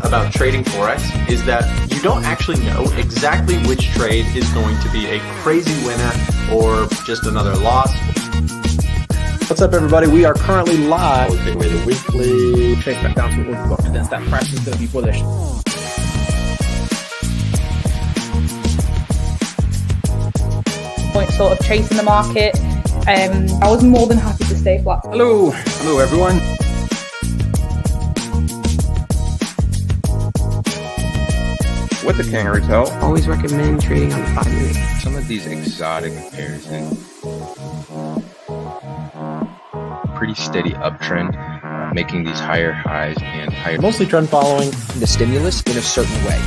about trading Forex is that you don't actually know exactly which trade is going to be a crazy winner or just another loss. What's up, everybody? We are currently live. We'll take away the weekly. Trace back down to what we've got. Confidence that price is going to be bullish. Point sort of chasing the market. I was more than happy to stay flat. Hello everyone. What the kangaroo tell? Always recommend trading on the 5 minute. Some of these exotic pairs and pretty steady uptrend, making these higher highs and higher. Mostly trend following the stimulus in a certain way.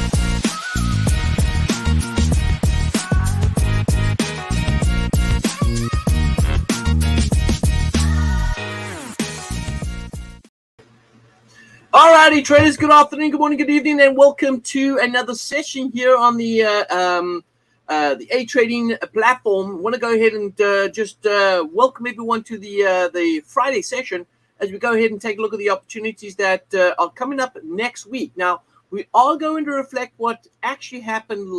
Alrighty, traders, good afternoon, good morning, good evening, and welcome to another session here on the A Trading platform. Want to go ahead and just welcome everyone to the Friday session as we go ahead and take a look at the opportunities that are coming up next week. Now, we are going to reflect what actually happened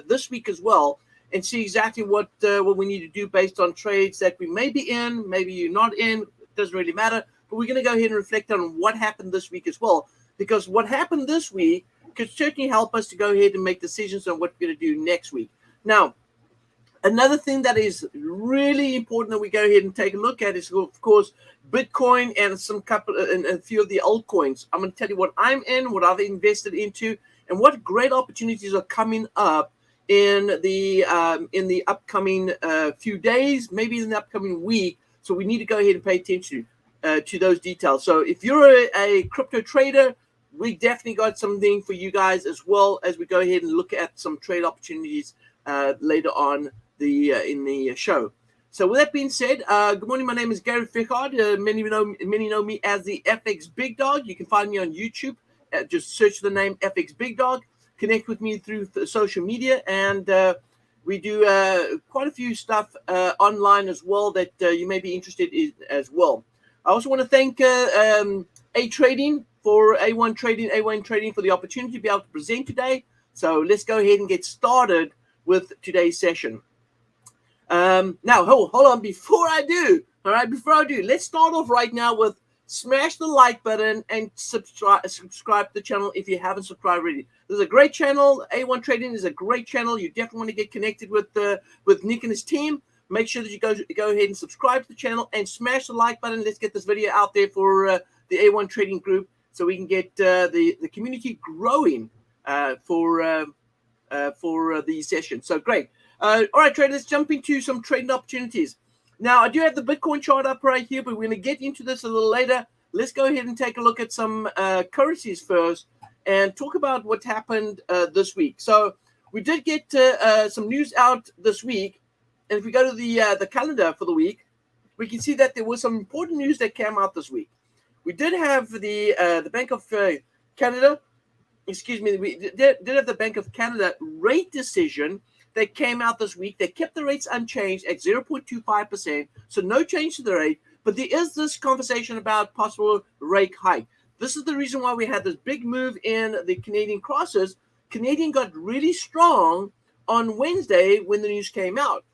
this week as well, and see exactly what we need to do based on trades that we may be in, maybe you're not in. It doesn't really matter. But we're going to go ahead and reflect on what happened this week as well, because what happened this week could certainly help us to go ahead and make decisions on what we're going to do next week. Now, another thing that is really important that we go ahead and take a look at is, of course, Bitcoin and a few of the altcoins. I'm going to tell you what I'm in, what I've invested into, and what great opportunities are coming up in the upcoming few days, maybe in the upcoming week. So we need to go ahead and pay attention to those details. So if you're a crypto trader, we definitely got something for you guys, as well as we go ahead and look at some trade opportunities later on in the show. So with that being said, good morning. My name is Gary Fickard. Many know me as the FX Big Dog. You can find me on YouTube. Just search the name FX Big Dog. Connect with me through social media, and we do quite a few stuff online as well that you may be interested in as well. I also want to thank A1 Trading for the opportunity to be able to present today. So let's go ahead and get started with today's session. Now, hold on. Before I do, let's start off right now with smash the like button and subscribe to the channel if you haven't subscribed already. This is a great channel. A1 Trading is a great channel. You definitely want to get connected with Nick and his team. Make sure that you go ahead and subscribe to the channel and smash the like button. Let's get this video out there for the A1 Trading group, so we can get the community growing for the session. So great. All right, traders, let's jump into some trading opportunities. Now, I do have the Bitcoin chart up right here, but we're going to get into this a little later. Let's go ahead and take a look at some currencies first and talk about what happened this week. So we did get some news out this week. And if we go to the calendar for the week, we can see that there was some important news that came out this week. We did have the Bank of Canada, we did have the Bank of Canada rate decision that came out this week. They kept the rates unchanged at 0.25%, so no change to the rate. But there is this conversation about possible rate hike. This is the reason why we had this big move in the Canadian crosses. Canadian got really strong on Wednesday when the news came out,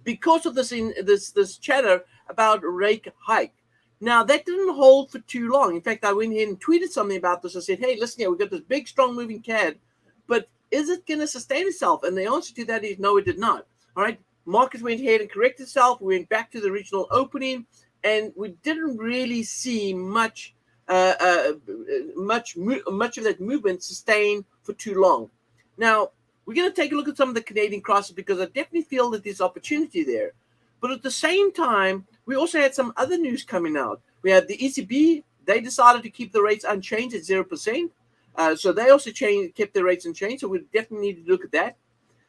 because of this chatter about rate hike. Now, that didn't hold for too long. In fact, I went ahead and tweeted something about this. I said, hey, listen here, we've got this big, strong moving CAD, but is it going to sustain itself? And the answer to that is no, it did not. All right, markets went ahead and corrected itself. We went back to the regional opening, and we didn't really see much of that movement sustain for too long. Now, we're going to take a look at some of the Canadian crosses, because I definitely feel that there's opportunity there. But at the same time, we also had some other news coming out. We had the ECB. They decided to keep the rates unchanged at 0%. So they also kept their rates unchanged. So we definitely need to look at that.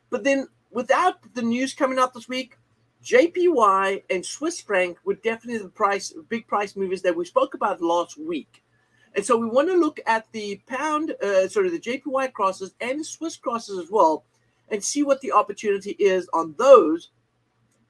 But then without the news coming out this week, JPY and Swiss franc were definitely the big price movers that we spoke about last week. And so we want to look at the the JPY crosses and the Swiss crosses as well, and see what the opportunity is on those.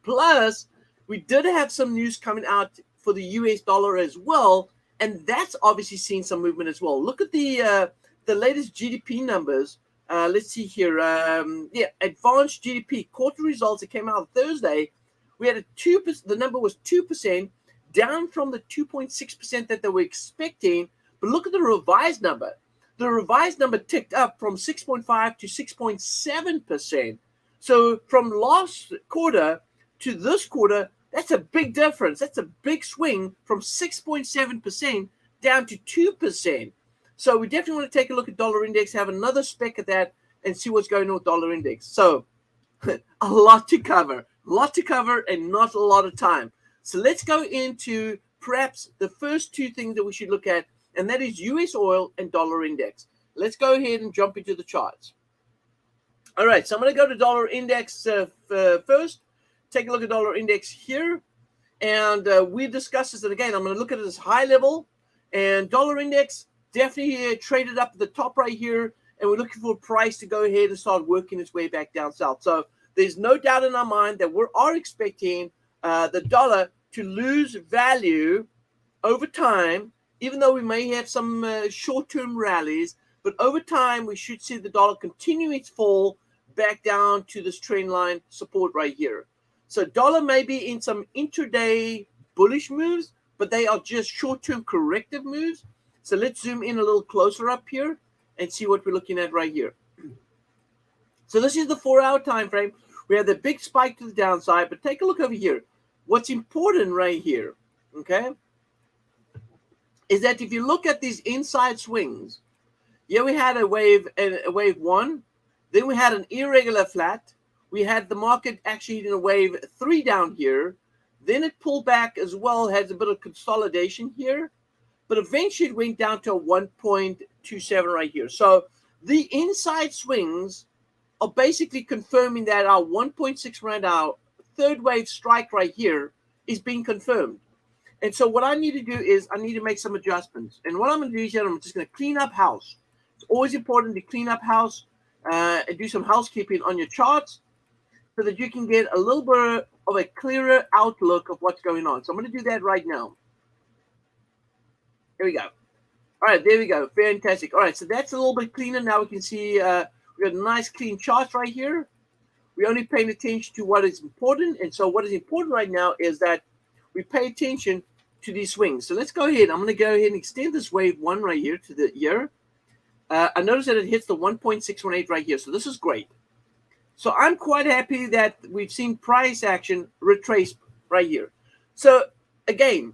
Plus, we did have some news coming out for the US dollar as well, and that's obviously seen some movement as well. Look at the the latest GDP numbers. Let's see here. Advanced GDP quarter results that came out Thursday. We had a 2%. The number was 2%, down from the 2.6% that they were expecting. But look at the revised number. The revised number ticked up from 6.5 to 6.7%. So from last quarter to this quarter, that's a big difference. That's a big swing from 6.7% down to 2%. So we definitely want to take a look at dollar index, have another spec at that, and see what's going on with dollar index. So a lot to cover, and not a lot of time. So let's go into perhaps the first two things that we should look at, and that is US oil and dollar index. Let's go ahead and jump into the charts. All right, so I'm going to go to dollar index first. Take a look at dollar index here, and we discussed this. And again, I'm going to look at this high level, and dollar index definitely traded up at the top right here, and we're looking for a price to go ahead and start working its way back down south. So there's no doubt in our mind that we are expecting the dollar to lose value over time, even though we may have some short-term rallies. But over time, we should see the dollar continue its fall back down to this trend line support right here. So dollar may be in some intraday bullish moves, but they are just short-term corrective moves. So let's zoom in a little closer up here and see what we're looking at right here. So this is the 4-hour time frame. We have the big spike to the downside, but take a look over here. What's important right here, okay, is that if you look at these inside swings, we had a wave one, then we had an irregular flat. We had the market actually hitting a wave 3 down here. Then it pulled back as well, has a bit of consolidation here. But eventually it went down to a 1.27 right here. So the inside swings are basically confirming that our 1.6 right now, third wave strike right here is being confirmed. And so what I need to do is I need to make some adjustments. And what I'm going to do is I'm just going to clean up house. It's always important to clean up house and do some housekeeping on your charts so that you can get a little bit of a clearer outlook of what's going on. So I'm going to do that right now. Here we go. All right, there we go. Fantastic. All right, so that's a little bit cleaner. Now we can see we got a nice clean chart right here. We're only paying attention to what is important. And so what is important right now is that we pay attention to these swings. So let's go ahead. I'm going to go ahead and extend this wave 1 right here to the year. I notice that it hits the 1.618 right here. So this is great. So I'm quite happy that we've seen price action retrace right here. So again,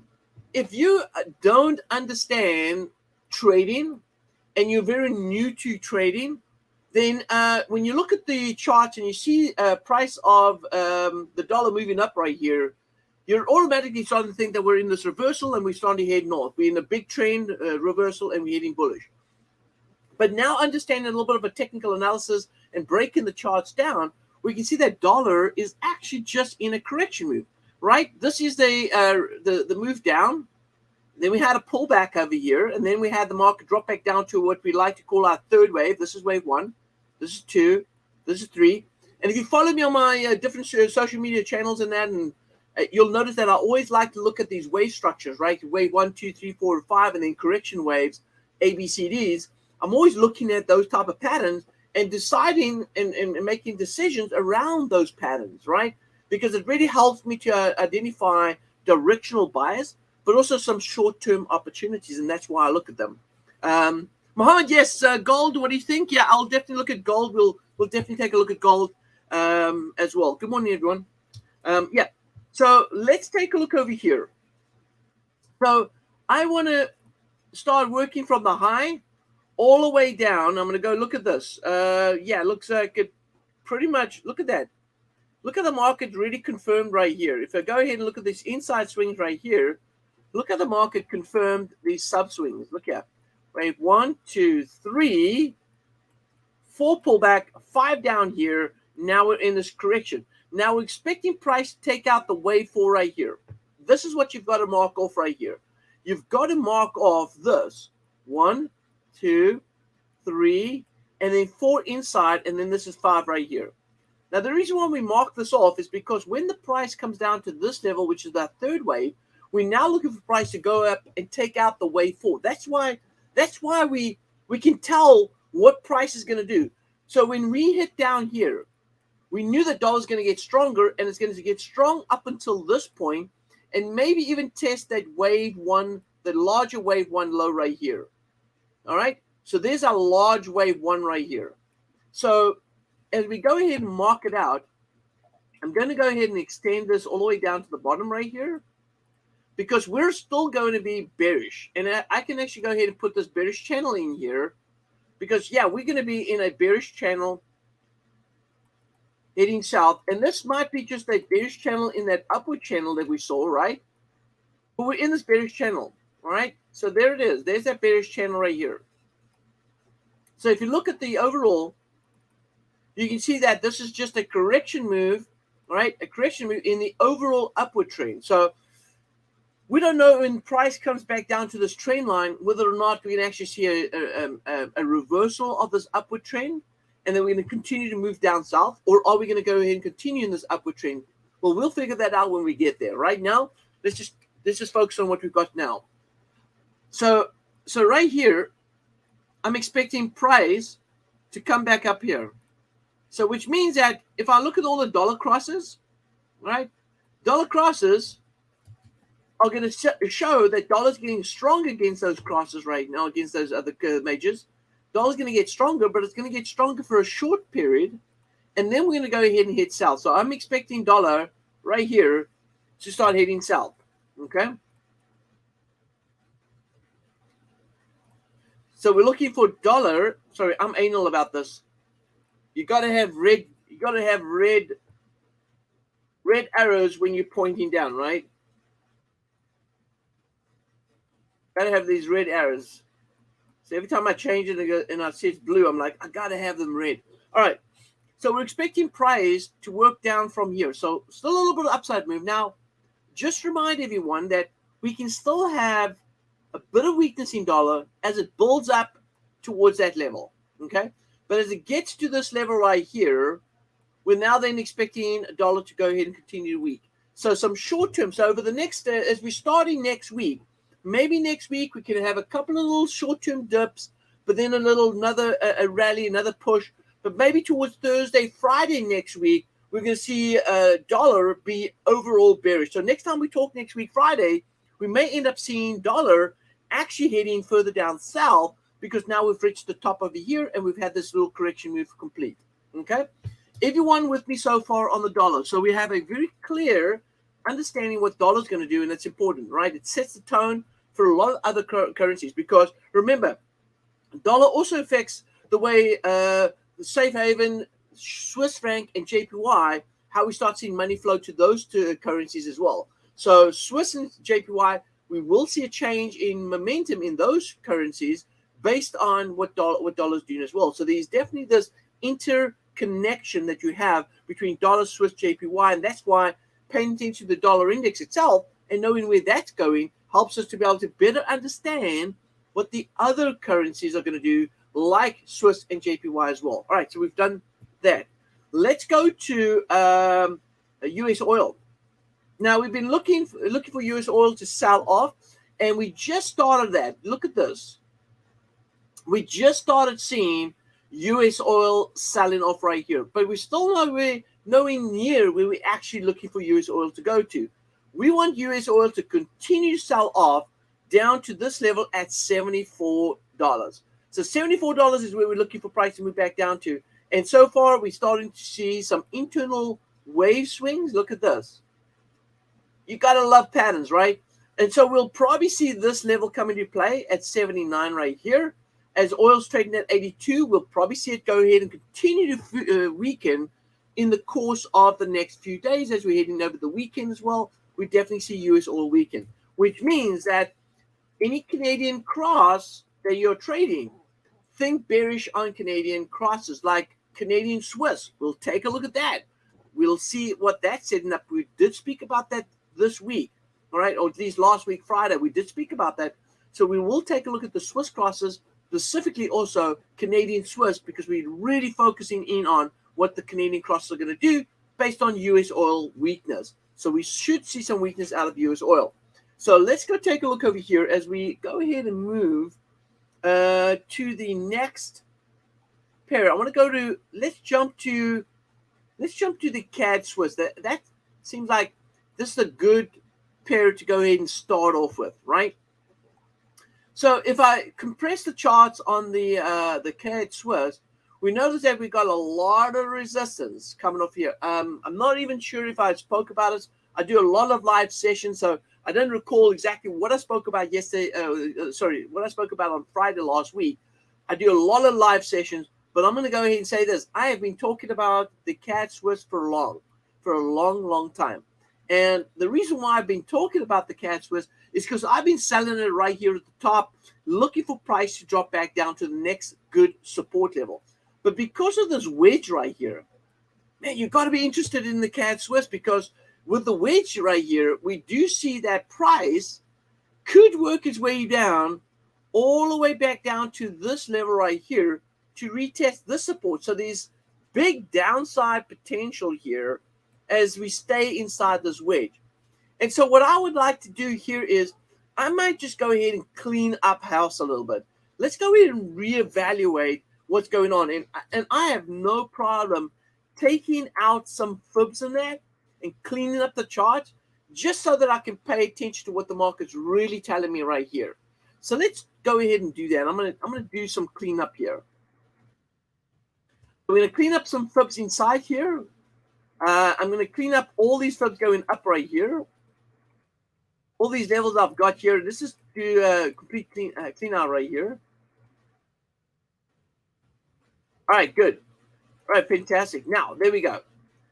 if you don't understand trading and you're very new to trading, then when you look at the charts and you see price of the dollar moving up right here, you're automatically starting to think that we're in this reversal and we're starting to head north. We're in a big trend reversal and we're heading bullish. But now understanding a little bit of a technical analysis and breaking the charts down, we can see that dollar is actually just in a correction move, right? This is the move down. Then we had a pullback over here, and then we had the market drop back down to what we like to call our third wave. This is wave 1. This is 2. This is 3. And if you follow me on my different social media channels and that, and you'll notice that I always like to look at these wave structures, right? Wave 1, 2, 3, 4, and 5, and then correction waves, ABCDs. I'm always looking at those type of patterns and deciding and making decisions around those patterns, right? Because it really helps me to identify directional bias, but also some short-term opportunities, and that's why I look at them. Mohammed, yes, gold, what do you think? Yeah, I'll definitely look at gold. We'll definitely take a look at gold as well. Good morning, everyone. Yeah, so let's take a look over here. So I want to start working from the high all the way down. I'm going to go look at this. Yeah, looks like it pretty much, look at that. Look at the market really confirmed right here. If I go ahead and look at these inside swings right here, look at the market confirmed these sub swings. Look here. Wave 1, 2, 3, 4 pullback, 5 down here. Now we're in this correction. Now we're expecting price to take out the wave 4 right here. This is what you've got to mark off right here. You've got to mark off this. 1, 2, 3, and then 4 inside, and then this is 5 right here. Now, the reason why we mark this off is because when the price comes down to this level, which is that third wave, we're now looking for price to go up and take out the wave 4. That's why we we can tell what price is going to do. So when we hit down here, we knew that dollar is going to get stronger, and it's going to get strong up until this point, and maybe even test that wave one, the larger wave one low right here. All right. So there's a large wave one right here. So as we go ahead and mark it out, I'm going to go ahead and extend this all the way down to the bottom right here, because we're still going to be bearish. And I can actually go ahead and put this bearish channel in here, because, yeah, we're going to be in a bearish channel heading south. And this might be just a bearish channel in that upward channel that we saw, right? But we're in this bearish channel, all right? So there it is. There's that bearish channel right here. So if you look at the overall, you can see that this is just a correction move, right? A correction move in the overall upward trend. So we don't know when price comes back down to this trend line whether or not we can actually see a reversal of this upward trend, and then we're going to continue to move down south, or are we going to go ahead and continue in this upward trend? Well, we'll figure that out when we get there. Right now, let's just focus on what we've got now. So right here, I'm expecting price to come back up here. So which means that if I look at all the dollar crosses, right, dollar crosses are going to show that dollar's getting stronger against those crosses right now, against those other majors. Dollar's going to get stronger, but it's going to get stronger for a short period, and then we're going to go ahead and hit south. So I'm expecting dollar right here to start heading south, okay? So we're looking for dollar. Sorry, I'm anal about this. You got to have red. You got to have red arrows when you're pointing down, right? Got to have these red arrows. So every time I change it and I see it's blue, I'm like, I got to have them red. All right. So we're expecting price to work down from here. So still a little bit of upside move. Now, just remind everyone that we can still have a bit of weakness in dollar as it builds up towards that level, okay? But as it gets to this level right here, we're now then expecting a dollar to go ahead and continue weak. So some short term. So over the next, as we're starting next week, maybe next week we can have a couple of little short term dips, but then another rally, another push. But maybe towards Thursday, Friday next week, we're going to see dollar be overall bearish. So next time we talk next week, Friday, we may end up seeing dollar actually heading further down south, because now we've reached the top over here and we've had this little correction move complete. Okay, everyone with me so far on the dollar? So we have a very clear understanding what dollar's going to do, and it's important, right? It sets the tone for a lot of other currencies, because remember, dollar also affects the way the safe haven, Swiss franc, and JPY, how we start seeing money flow to those two currencies as well. So Swiss and JPY, we will see a change in momentum in those currencies based on what dollar's doing as well. So there's definitely this interconnection that you have between dollar, Swiss, JPY, and that's why paying attention to the dollar index itself and knowing where that's going helps us to be able to better understand what the other currencies are going to do, like Swiss and JPY as well. All right, so we've done that. Let's go to US oil. Now, we've been looking for US oil to sell off, and we just started that. Look at this. We just started seeing US oil selling off right here, but we're still nowhere near where we're actually looking for US oil to go to. We want US oil to continue to sell off down to this level at $74. So $74 is where we're looking for price to move back down to. And so far, we're starting to see some internal wave swings. Look at this. You got to love patterns, right? And so we'll probably see this level come into play at 79 right here. As oil's trading at 82, we'll probably see it go ahead and continue to weaken in the course of the next few days. As we're heading over the weekend as well, we definitely see US oil weaken, which means that any Canadian cross that you're trading, think bearish on Canadian crosses like Canadian Swiss. We'll take a look at that. We'll see what that's setting up. We did speak about that this week, all right, or at least last week, Friday. We did speak about that. So we will take a look at the Swiss crosses, specifically also Canadian Swiss, because we're really focusing in on what the Canadian crosses are going to do based on US oil weakness. So we should see some weakness out of US oil. So let's go take a look over here as we go ahead and move to the next pair. I want to go to, let's jump to the CAD Swiss. That seems like this is a good pair to go ahead and start off with, right? So if I compress the charts on the CAD Swiss, we notice that we got a lot of resistance coming off here. I'm not even sure if I spoke about it. I do a lot of live sessions, so I don't recall exactly what I spoke about yesterday. What I spoke about on Friday last week. I do a lot of live sessions, but I'm going to go ahead and say this. I have been talking about the CAD Swiss for a long time. And the reason why I've been talking about the CAD Swiss is because I've been selling it right here at the top, looking for price to drop back down to the next good support level. But because of this wedge right here, man, you've got to be interested in the CAD Swiss, because with the wedge right here, we do see that price could work its way down all the way back down to this level right here to retest this support. So there's big downside potential here as we stay inside this wedge. And so what I would like to do here is I might just go ahead and clean up house a little bit. Let's go ahead and reevaluate what's going on. And I have no problem taking out some fibs in that and cleaning up the chart just so that I can pay attention to what the market's really telling me right here. So let's go ahead and do that. I'm gonna do some cleanup here. We're gonna clean up some fibs inside here. I'm gonna clean up all these fibs going up right here. All these levels I've got here. This is to complete clean out right here. All right, good. All right, fantastic. Now, there we go.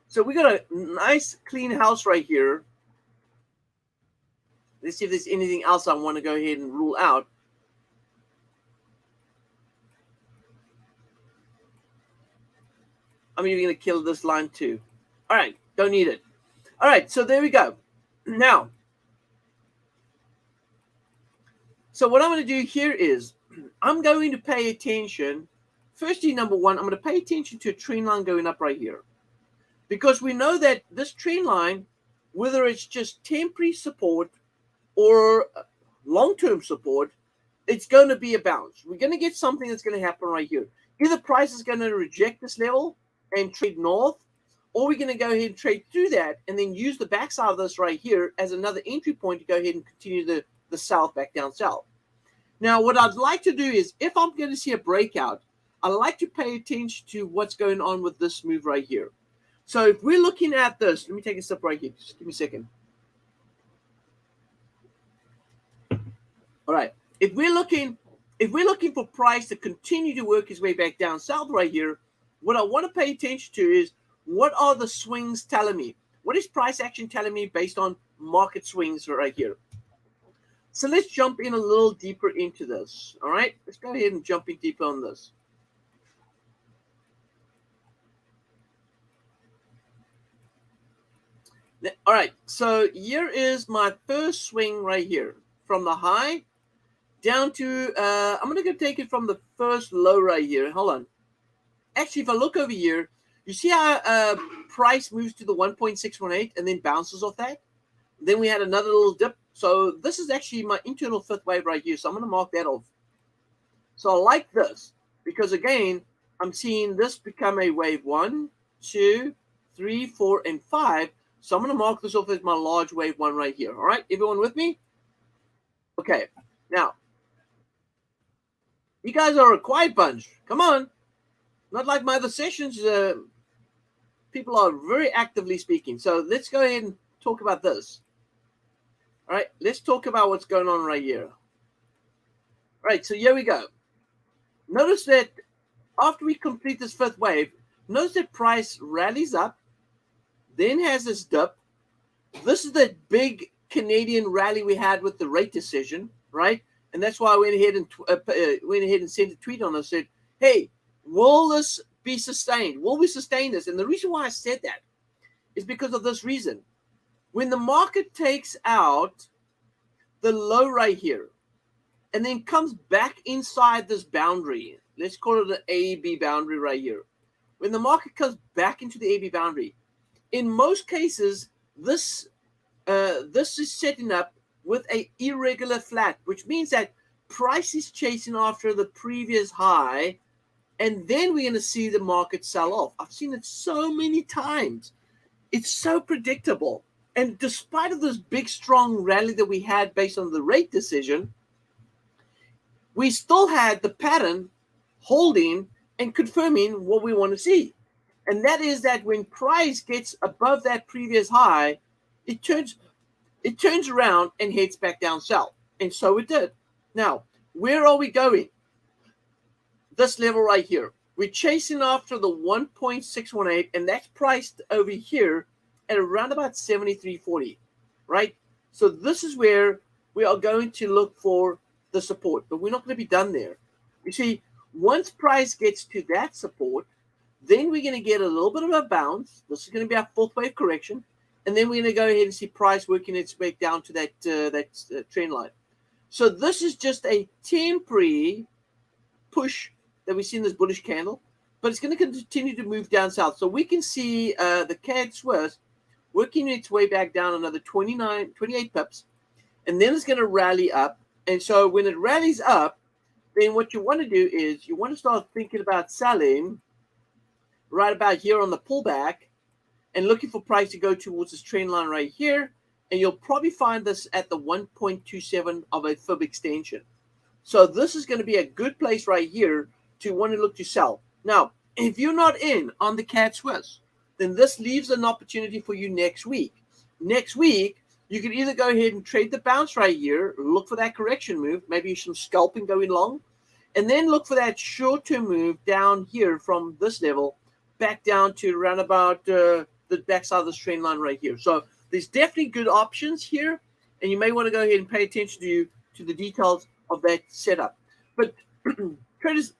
So we got a nice clean house right here. Let's see if there's anything else I want to go ahead and rule out. I'm even going to kill this line too. All right, don't need it. All right, so there we go. Now, so what I'm going to do here is I'm going to pay attention. Firstly, number one, I'm going to pay attention to a trend line going up right here. Because we know that this trend line, whether it's just temporary support or long-term support, it's going to be a bounce. We're going to get something that's going to happen right here. Either price is going to reject this level and trade north, or we're going to go ahead and trade through that and then use the backside of this right here as another entry point to go ahead and continue the south back down south. Now, what I'd like to do is, if I'm going to see a breakout, I like to pay attention to what's going on with this move right here. So if we're looking at this, let me take a step right here. Just give me a second. All right. If we're looking for price to continue to work its way back down south right here, what I want to pay attention to is, what are the swings telling me? What is price action telling me based on market swings right here? So let's jump in a little deeper into this. All right. Let's go ahead and jump in deeper on this. All right, so here is my first swing right here from the high down to, I'm going to take it from the first low right here. Hold on. Actually, if I look over here, you see how price moves to the 1.618 and then bounces off that? Then we had another little dip. So this is actually my internal fifth wave right here. So I'm going to mark that off. So I like this because, again, I'm seeing this become a wave 1, 2, 3, 4, and 5. So I'm going to mark this off as my large wave 1 right here. All right, everyone with me? Okay, now, you guys are a quiet bunch. Come on. Not like my other sessions. People are very actively speaking. So let's go ahead and talk about this. All right, let's talk about what's going on right here. All right, so here we go. Notice that after we complete this fifth wave, notice that price rallies up, then has this dip. This is the big Canadian rally we had with the rate decision, right? And that's why I went ahead and sent a tweet on this. Said, hey, will this be sustained? Will we sustain this? And the reason why I said that is because of this reason. When the market takes out the low right here and then comes back inside this boundary, let's call it an AB boundary right here. When the market comes back into the AB boundary, in most cases, this is setting up with a irregular flat, which means that price is chasing after the previous high, and then we're going to see the market sell off. I've seen it so many times. It's so predictable. And despite of this big, strong rally that we had based on the rate decision, we still had the pattern holding and confirming what we want to see. And that is that when price gets above that previous high, it turns around and heads back down south. And so it did. Now, where are we going? This level right here. We're chasing after the 1.618, and that's priced over here at around about 73.40, right? So this is where we are going to look for the support, but we're not going to be done there. You see, once price gets to that support, then we're going to get a little bit of a bounce. This is going to be our fourth wave correction. And then we're going to go ahead and see price working its way down to that trend line. So this is just a temporary push that we see in this bullish candle, but it's going to continue to move down south. So we can see the CAD Swiss working its way back down another 28 pips, and then it's going to rally up. And so when it rallies up, then what you want to do is you want to start thinking about selling right about here on the pullback and looking for price to go towards this trend line right here. And you'll probably find this at the 1.27 of a fib extension. So this is going to be a good place right here to want to look to sell. Now, if you're not in on the CAD Swiss, then this leaves an opportunity for you next week. Next week, you can either go ahead and trade the bounce right here, look for that correction move, maybe some scalping going long, and then look for that short-term move down here from this level back down to around about the backside of this trend line right here. So there's definitely good options here, and you may want to go ahead and pay attention to the details of that setup. But traders,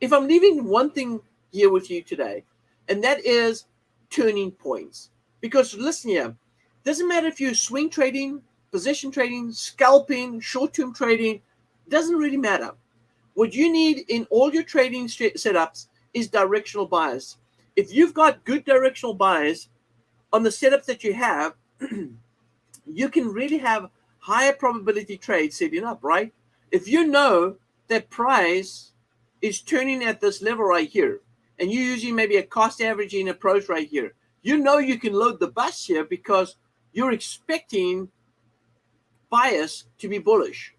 if I'm leaving one thing here with you today, and that is turning points. Because listen here, doesn't matter if you're swing trading, position trading, scalping, short-term trading, doesn't really matter. What you need in all your trading setups is directional bias. If you've got good directional bias on the setups that you have, you can really have higher probability trades setting up, right? If you know that price is turning at this level right here, and you're using maybe a cost averaging approach right here, you know you can load the bus here because you're expecting bias to be bullish.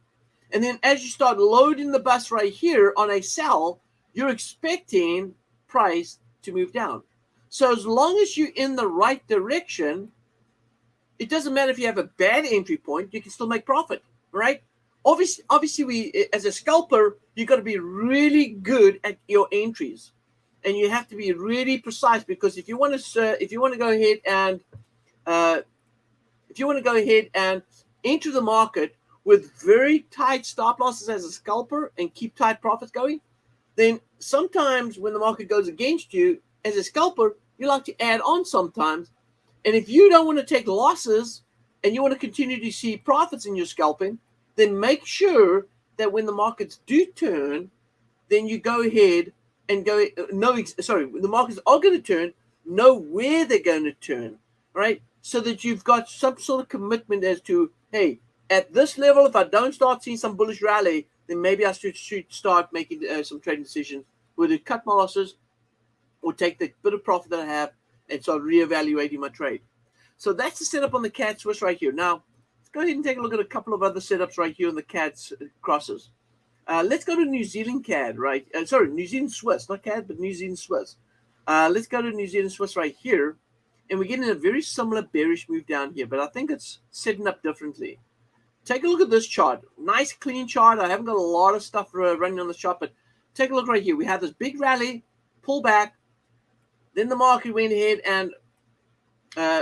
And then as you start loading the bus right here on a sell, you're expecting price to move down. So as long as you're in the right direction, it doesn't matter if you have a bad entry point, you can still make profit, right? Obviously, we as a scalper, you got to be really good at your entries, and you have to be really precise, because if you want to go ahead and enter the market with very tight stop losses as a scalper and keep tight profits going, then sometimes when the market goes against you as a scalper, you like to add on sometimes. And if you don't want to take losses and you want to continue to see profits in your scalping, then make sure that when the markets do turn, then you go ahead and when the markets are going to turn, know where they're going to turn, right? So that you've got some sort of commitment as to, hey, at this level, if I don't start seeing some bullish rally, then maybe I should start making some trading decisions, whether cut my losses or take the bit of profit that I have and start reevaluating my trade. So that's the setup on the CAD Swiss right here. Now, let's go ahead and take a look at a couple of other setups right here on the CAD crosses. Let's go to New Zealand CAD, right? New Zealand Swiss, not CAD, but New Zealand Swiss. Let's go to New Zealand Swiss right here. And we're getting a very similar bearish move down here, but I think it's setting up differently. Take a look at this chart. Nice, clean chart. I haven't got a lot of stuff running on the chart, but take a look right here. We have this big rally, pull back. Then the market went ahead and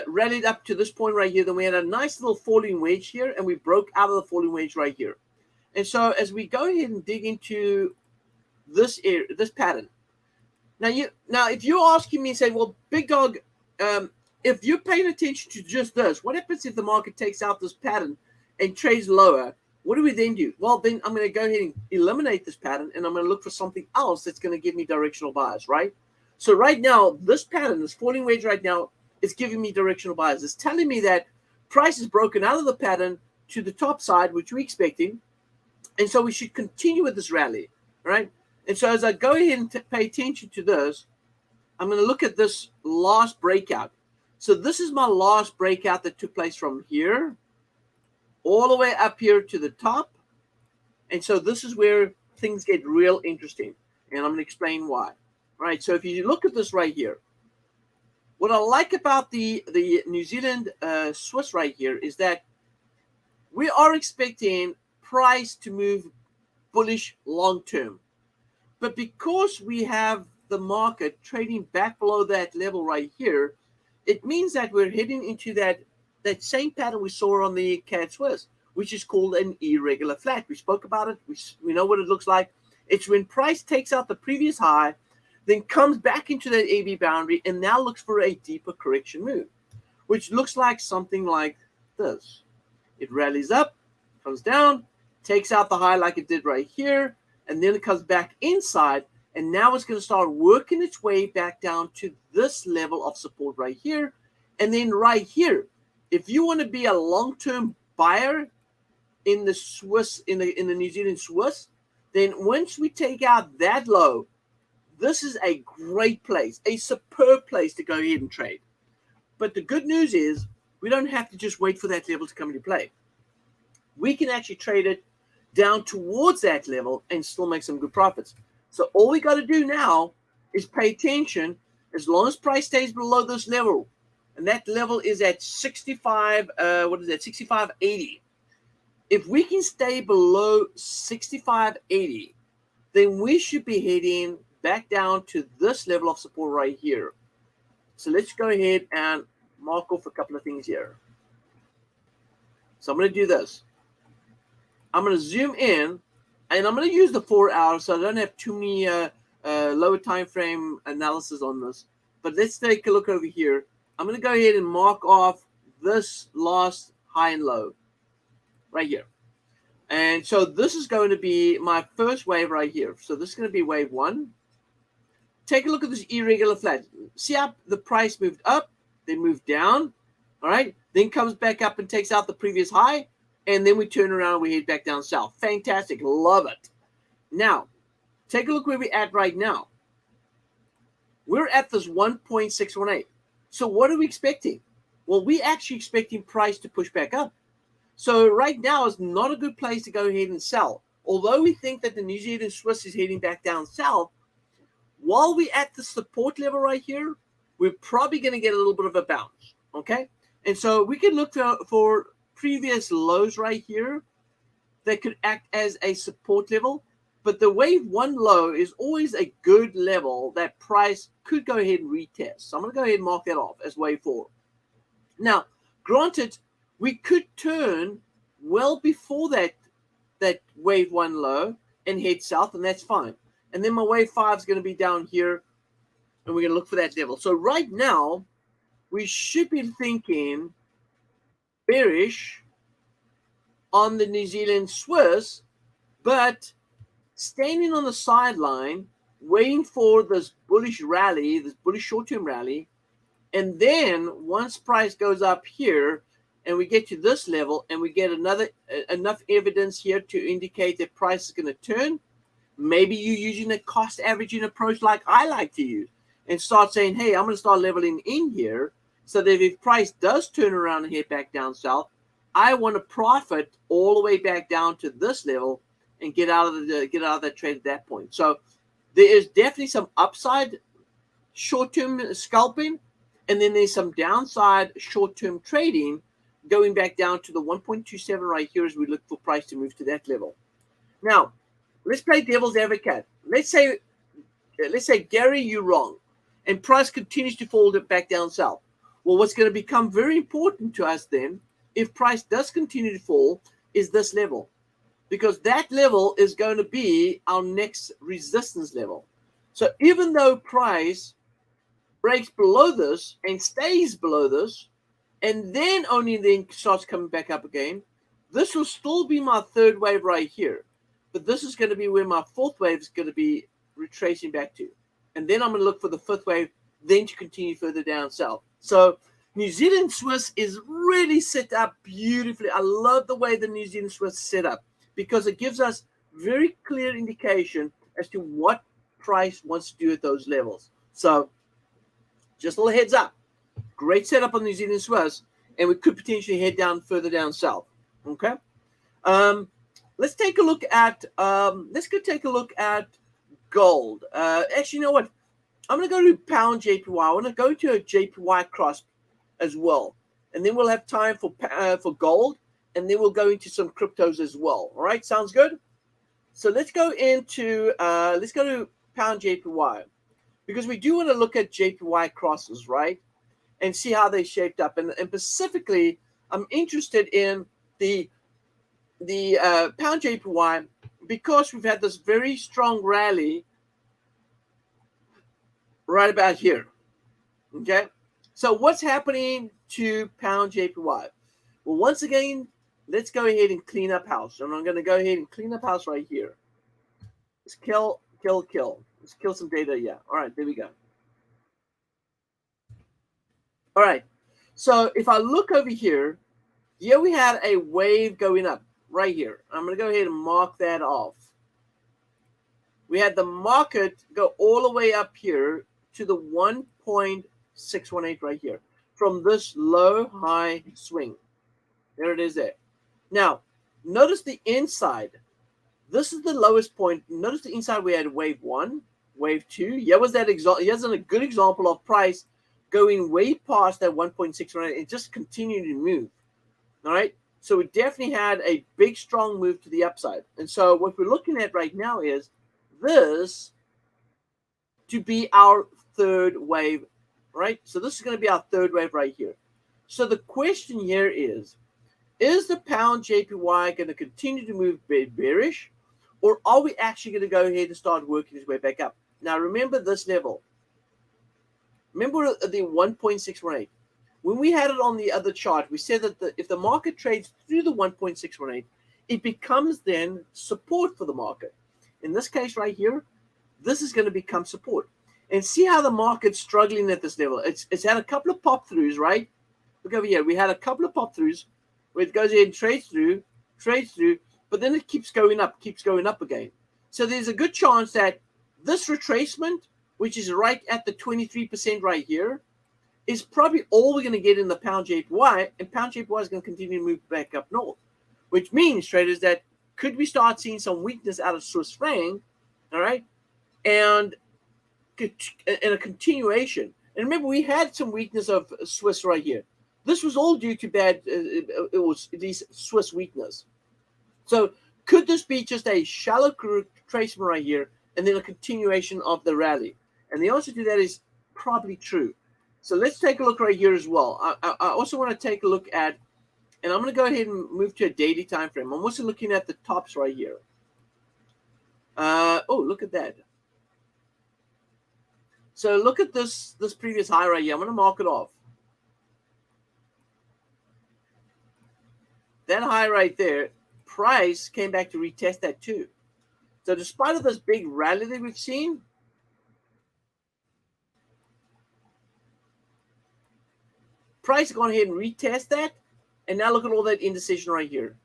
rallied up to this point right here. Then we had a nice little falling wedge here, and we broke out of the falling wedge right here. And so as we go ahead and dig into this area, this pattern. Now, if you're asking me and say, well, Big Dog, if you're paying attention to just this, what happens if the market takes out this pattern and trades lower? What do we then do? Well, then I'm going to go ahead and eliminate this pattern, and I'm going to look for something else that's going to give me directional bias, right? So right now, this pattern, this falling wedge right now, is giving me directional bias. It's telling me that price is broken out of the pattern to the top side, which we're expecting. And so we should continue with this rally, right? And so as I go ahead and pay attention to this, I'm going to look at this last breakout. So this is my last breakout that took place from here all the way up here to the top. And so this is where things get real interesting. And I'm going to explain why. All right, so if you look at this right here, what I like about the New Zealand Swiss right here is that we are expecting price to move bullish long term. But because we have the market trading back below that level right here, it means that we're heading into that same pattern we saw on the CAD Swiss, which is called an irregular flat. We spoke about it. We know what it looks like. It's when price takes out the previous high, then comes back into that AB boundary and now looks for a deeper correction move, which looks like something like this. It rallies up, comes down, takes out the high like it did right here, and then it comes back inside, and now it's going to start working its way back down to this level of support right here. And then right here, if you want to be a long-term buyer in the Swiss, in the New Zealand Swiss, then once we take out that low, this is a great place, a superb place to go ahead and trade. But the good news is we don't have to just wait for that level to come into play. We can actually trade it down towards that level and still make some good profits. So all we got to do now is pay attention as long as price stays below this level. And that level is at 65, 65.80. If we can stay below 65.80, then we should be heading back down to this level of support right here. So let's go ahead and mark off a couple of things here. So I'm going to do this. I'm going to zoom in, and I'm going to use the 4 hours so I don't have too many lower time frame analysis on this. But let's take a look over here. I'm going to go ahead and mark off this last high and low right here. And so this is going to be my first wave right here. So this is going to be wave 1. Take a look at this irregular flat. See how the price moved up, then moved down, all right? Then comes back up and takes out the previous high, and then we turn around and we head back down south. Fantastic. Love it. Now, take a look where we're at right now. We're at this 1.618. So what are we expecting? Well, we're actually expecting price to push back up. So right now is not a good place to go ahead and sell. Although we think that the New Zealand Swiss is heading back down south, while we're at the support level right here, we're probably going to get a little bit of a bounce, okay? And so we can look for previous lows right here that could act as a support level. But the wave 1 low is always a good level that price could go ahead and retest. So I'm going to go ahead and mark that off as wave 4. Now, granted, we could turn well before that wave 1 low and head south, and that's fine. And then my wave 5 is going to be down here, and we're going to look for that level. So right now, we should be thinking bearish on the New Zealand Swiss, but standing on the sideline, waiting for this bullish rally, this bullish short-term rally. And then once price goes up here and we get to this level and we get enough evidence here to indicate that price is going to turn, maybe you're using a cost averaging approach like I like to use and start saying, hey, I'm going to start leveling in here so that if price does turn around and head back down south, I want to profit all the way back down to this level and get out of that trade at that point. So there is definitely some upside short-term scalping, and then there's some downside short-term trading going back down to the 1.27 right here as we look for price to move to that level. Now, let's play devil's advocate. Let's say, Gary, you're wrong, and price continues to fall back down south. Well, what's going to become very important to us then, if price does continue to fall, is this level. Because that level is going to be our next resistance level. So even though price breaks below this and stays below this, and then only then starts coming back up again, this will still be my third wave right here. But this is going to be where my fourth wave is going to be retracing back to. And then I'm going to look for the fifth wave, then to continue further down south. So New Zealand Swiss is really set up beautifully. I love the way the New Zealand Swiss is set up. because it gives us very clear indication as to what price wants to do at those levels. So just a little heads up. Great setup on New Zealand Swiss, and we could potentially head down further down south. Okay. Let's take a look at gold. Actually, you know what? I'm going to go to pound JPY. I want to go to a JPY cross as well, and then we'll have time for gold, and then we'll go into some cryptos as well. All right, sounds good. So let's go to pound JPY, because we do want to look at JPY crosses, right, and see how they shaped up. And specifically, I'm interested in the pound JPY, because we've had this very strong rally right about here. Okay, so what's happening to pound JPY? Well, once again, let's go ahead and clean up house. And I'm going to go ahead and clean up house right here. Let's kill. Let's kill some data. Yeah. All right, there we go. All right. So if I look over here, here we had a wave going up right here. I'm going to go ahead and mark that off. We had the market go all the way up here to the 1.618 right here from this low high swing. There it is there. Now, notice the inside. This is the lowest point. Notice the inside we had wave 1, wave 2. Here was that example. Here's a good example of price going way past that 1.618 and just continuing to move. All right. So we definitely had a big, strong move to the upside. And so what we're looking at right now is this to be our third wave, right? So this is going to be our third wave right here. So the question here is the pound JPY going to continue to move bearish, or are we actually going to go ahead and start working its way back up? Now, remember this level. Remember the 1.618. When we had it on the other chart, we said that if the market trades through the 1.618, it becomes then support for the market. In this case right here, this is going to become support. And see how the market's struggling at this level. It's had a couple of pop throughs, right? Look over here. We had a couple of pop throughs where it goes ahead and trades through, but then it keeps going up again. So there's a good chance that this retracement, which is right at the 23% right here, is probably all we're going to get in the pound JPY, and pound JPY is going to continue to move back up north, which means, traders, that could we start seeing some weakness out of Swiss franc, all right, and a continuation. And remember, we had some weakness of Swiss right here. This was all due to bad, it was these Swiss weakness. So could this be just a shallow retracement right here and then a continuation of the rally? And the answer to that is probably true. So let's take a look right here as well. I also want to take a look at, and I'm going to go ahead and move to a daily time frame. I'm also looking at the tops right here. Oh, look at that. So look at this previous high right here. I'm going to mark it off. That high right there, price came back to retest that too. So despite of this big rally that we've seen, price gone ahead and retest that, and now look at all that indecision right here.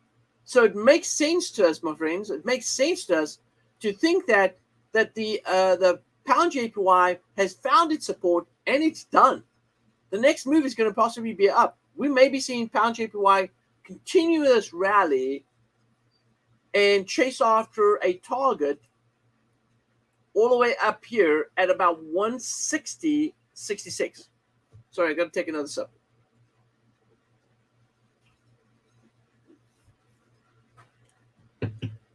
So it makes sense to us, my friends. It makes sense to us to think that the pound JPY has found its support and it's done. The next move is going to possibly be up. We may be seeing pound JPY continue this rally and chase after a target all the way up here at about 160.66. Sorry, I got to take another sip.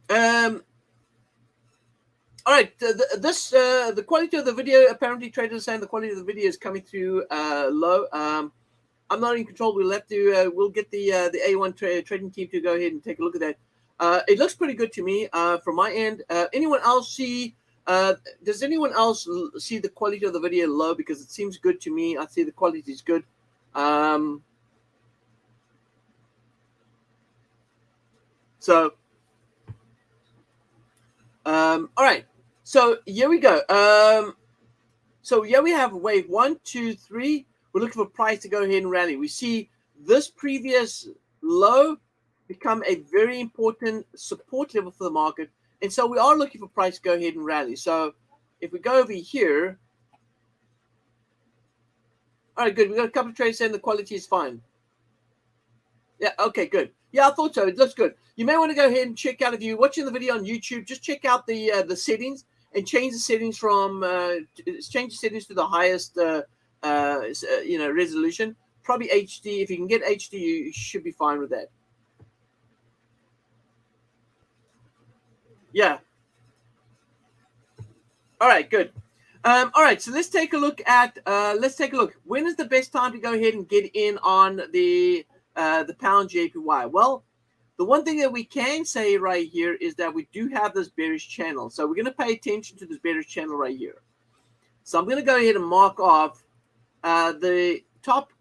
All right, the quality of the video, apparently traders are saying the quality of the video is coming through low. I'm not in control. We'll have to we'll get the A1 trading team to go ahead and take a look at that. It looks pretty good to me from my end. Anyone else see? Does anyone else see the quality of the video low? Because it seems good to me. I see the quality is good. All right. So here we go. So here we have wave 1, 2, 3. We're looking for price to go ahead and rally. We see this previous low become a very important support level for the market. And so we are looking for price to go ahead and rally. So if we go over here, all right, good. We got a couple of trades saying the quality is fine. Yeah, okay, good. Yeah, I thought so. It looks good. You may want to go ahead and check out, if you're watching the video on YouTube, just check out the settings and change the settings from to the highest resolution. Probably HD. If you can get HD, you should be fine with that. Yeah. All right, good. All right, so let's take a look at when is the best time to go ahead and get in on the pound JPY. Well, the one thing that we can say right here is that we do have this bearish channel. So we're going to pay attention to this bearish channel right here. So I'm going to go ahead and mark off the top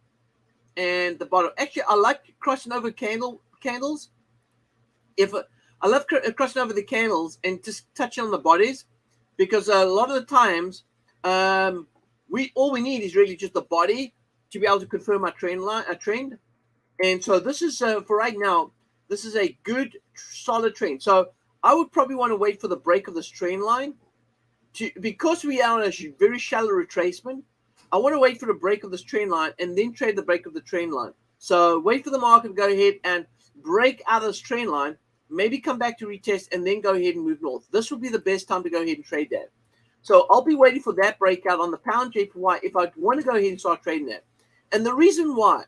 and the bottom. Actually, I like crossing over candles. I love crossing over the candles and just touching on the bodies, because a lot of the times all we need is really just the body to be able to confirm our trend. And so this is for right now, this is a good solid trend. So I would probably want to wait for the break of this trend line because we are on a very shallow retracement. I want to wait for the break of this trend line and then trade the break of the trend line. So wait for the market to go ahead and break out of this trend line, maybe come back to retest, and then go ahead and move north. This would be the best time to go ahead and trade that. So I'll be waiting for that breakout on the pound JPY if I want to go ahead and start trading that. And the reason why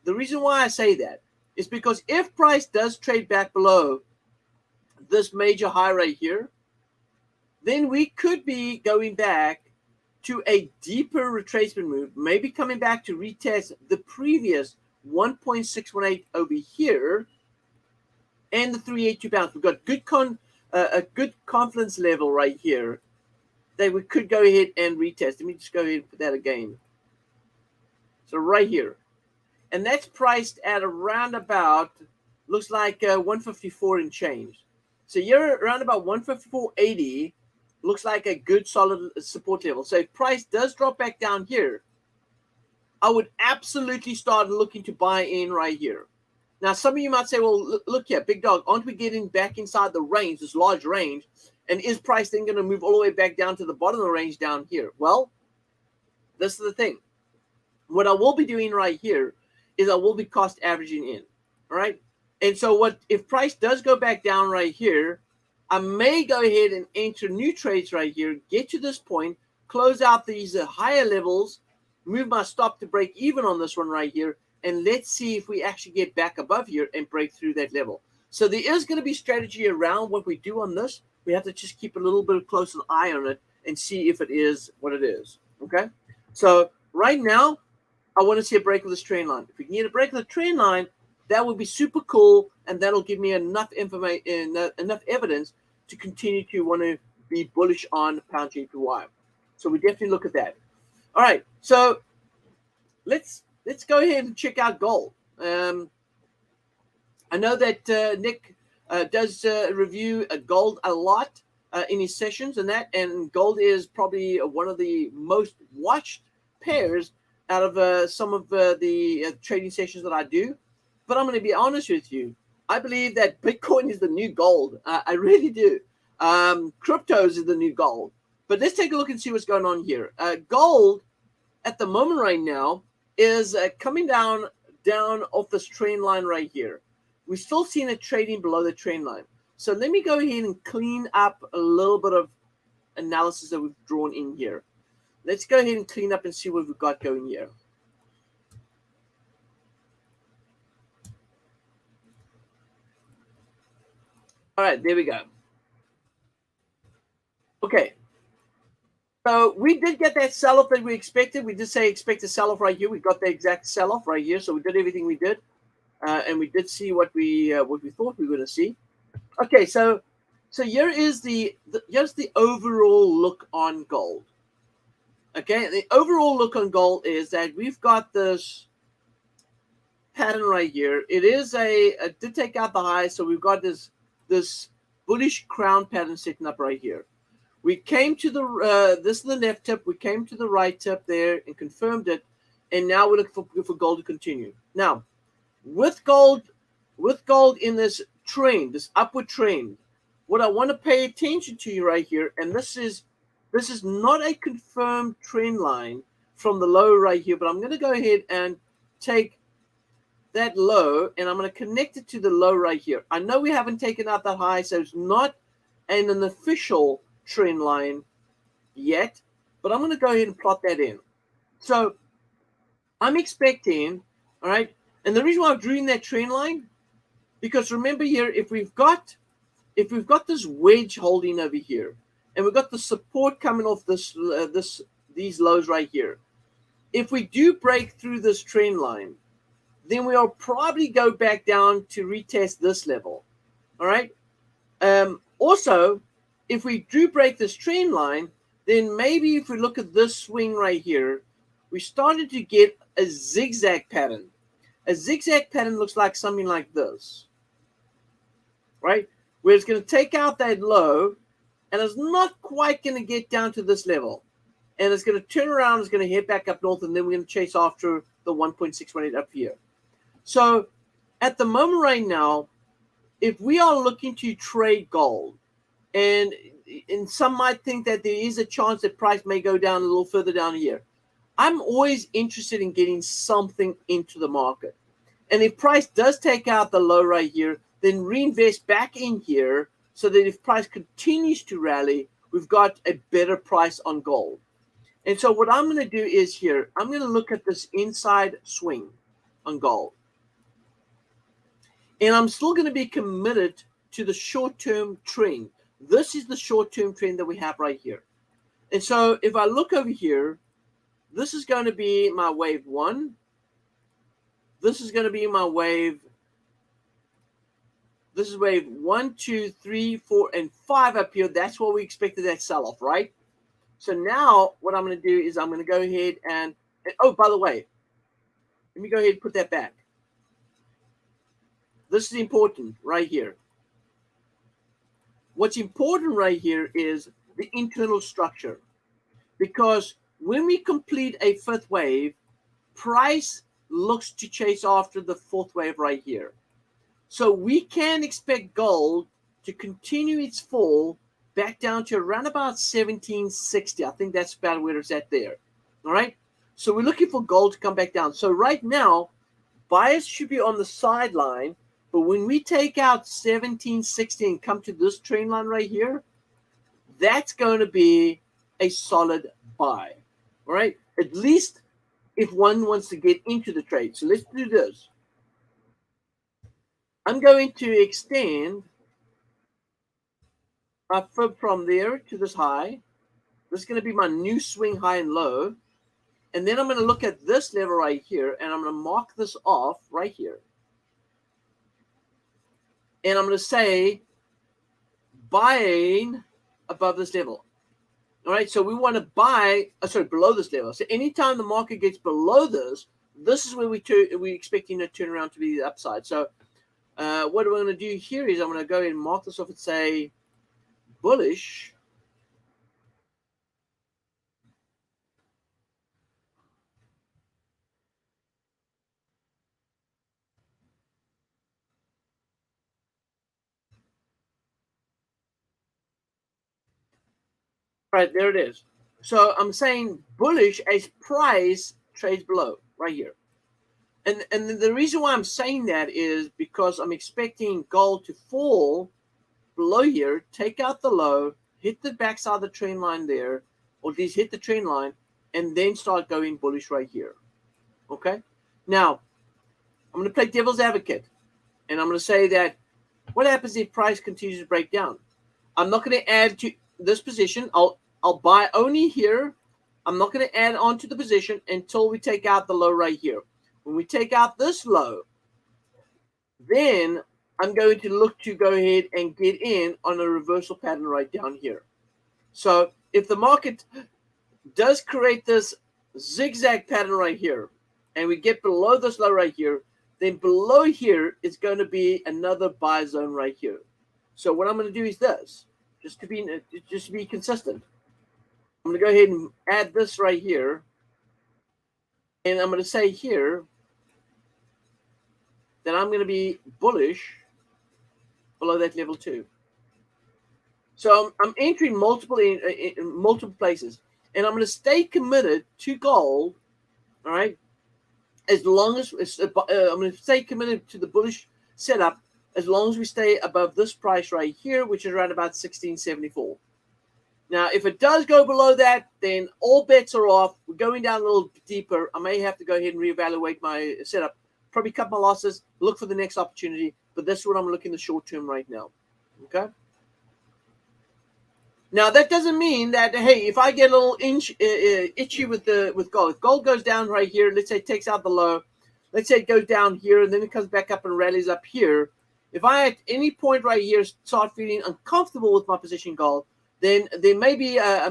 I say that is because if price does trade back below this major high right here, then we could be going back to a deeper retracement move, maybe coming back to retest the previous 1.618 over here and the 382 bounce. We've got a good confidence level right here that we could go ahead and retest. Let me just go ahead and put that again. So right here. And that's priced at around about, looks like 154 and change. So you're around about 154.80. Looks like a good solid support level. So if price does drop back down here, I would absolutely start looking to buy in right here. Now, some of you might say, well, look here, big dog, aren't we getting back inside the range, this large range? And is price then going to move all the way back down to the bottom of the range down here? Well, this is the thing. What I will be doing right here is I will be cost averaging in, all right? And so if price does go back down right here, I may go ahead and enter new trades right here, get to this point, close out these higher levels, move my stop to break even on this one right here, and let's see if we actually get back above here and break through that level. So there is going to be strategy around what we do on this. We have to just keep a little bit close eye on it and see if it is what it is, okay? So right now, I want to see a break of this trend line. If we can get a break of the trend line, that would be super cool, and that'll give me enough information, enough evidence to continue to want to be bullish on pound JPY. So we definitely look at that. All right, so let's go ahead and check out gold. I know that Nick does review gold a lot in his sessions and gold is probably one of the most watched pairs out of some of the trading sessions that I do. But I'm going to be honest with you. I believe that Bitcoin is the new gold. I really do. Cryptos is the new gold. But let's take a look and see what's going on here. Gold at the moment right now is coming down off this trend line right here. We're still seeing it trading below the trend line. So let me go ahead and clean up a little bit of analysis that we've drawn in here. Let's go ahead and clean up and see what we've got going here. All right, there we go. Okay. So we did get that sell-off that we expected. We did say expect a sell-off right here. We got the exact sell-off right here. So we did everything we did. And we did see what we thought we were going to see. Okay, so here is here's the overall look on gold. Okay, the overall look on gold is that we've got this pattern right here. It is did take out the high, so we've got this bullish crown pattern setting up right here. We came to the this is the left tip. We came to the right tip there and confirmed it, and now we're looking for gold to continue. Now, with gold with gold in this trend, this upward trend, what I want to pay attention to right here, and this is not a confirmed trend line from the low right here, but I'm going to go ahead and take that low and I'm going to connect it to the low right here. I know we haven't taken out that high, so it's not an official trend line yet, but I'm going to go ahead and plot that in. So I'm expecting, all right, and the reason why I'm drawing that trend line, because remember here, if we've got this wedge holding over here, and we've got the support coming off these lows right here, if we do break through this trend line, then we'll probably go back down to retest this level. All right. Also, if we do break this trend line, then maybe if we look at this swing right here, we started to get a zigzag pattern. A zigzag pattern looks like something like this, right? Where it's going to take out that low, and it's not quite going to get down to this level. And it's going to turn around, it's going to head back up north, and then we're going to chase after the 1.618 up here. So at the moment right now, if we are looking to trade gold, and some might think that there is a chance that price may go down a little further down here, I'm always interested in getting something into the market. And if price does take out the low right here, then reinvest back in here so that if price continues to rally, we've got a better price on gold. And so what I'm going to do is here, I'm going to look at this inside swing on gold. And I'm still going to be committed to the short-term trend. This is the short-term trend that we have right here. And so if I look over here, this is going to be my wave 1. This is going to be my wave. This is wave 1, 2, 3, 4, and 5 up here. That's what we expected that sell-off, right? So now what I'm going to do is I'm going to go ahead and oh, by the way, let me go ahead and put that back. This is important right here. What's important right here is the internal structure, because when we complete a 5th wave, price looks to chase after the 4th wave right here. So we can expect gold to continue its fall back down to around about 1760. I think that's about where it's at there. All right. So we're looking for gold to come back down. So right now, buyers should be on the sideline. But when we take out 1760 and come to this trend line right here, that's going to be a solid buy. All right. At least if one wants to get into the trade. So let's do this. I'm going to extend my fib from there to this high. This is going to be my new swing high and low. And then I'm going to look at this level right here, and I'm going to mark this off right here. And I'm going to say buying above this level. All right, so we want to buy, below this level. So anytime the market gets below this, this is where we're expecting a turnaround to be the upside. So what we're going to do here is I'm going to go ahead and mark this off and say bullish. Right, there it is. So I'm saying bullish as price trades below right here. And the reason why I'm saying that is because I'm expecting gold to fall below here, take out the low, hit the backside of the trend line there, or at least hit the trend line, and then start going bullish right here. Okay? Now, I'm going to play devil's advocate, and I'm going to say that what happens if price continues to break down? I'm not going to add to this position. I'll buy only here. I'm not going to add on to the position until we take out the low right here. When we take out this low, then I'm going to look to go ahead and get in on a reversal pattern right down here. So if the market does create this zigzag pattern right here, and we get below this low right here, then below here is going to be another buy zone right here. So what I'm going to do is this, just to be consistent. I'm going to go ahead and add this right here. And I'm going to say here, that I'm going to be bullish below that level too. So I'm entering multiple in multiple places, and I'm going to stay committed to gold. All right, as long as I'm going to stay committed to the bullish setup as long as we stay above this price right here, which is around about 1674. Now, if it does go below that, then all bets are off. We're going down a little deeper. I may have to go ahead and reevaluate my setup, probably cut my losses, look for the next opportunity. But that's what I'm looking the short term right now. Okay. Now that doesn't mean that, hey, if I get a little itchy with gold, if gold goes down right here, let's say it takes out the low, let's say it goes down here and then it comes back up and rallies up here. If I at any point right here start feeling uncomfortable with my position gold, then there may be a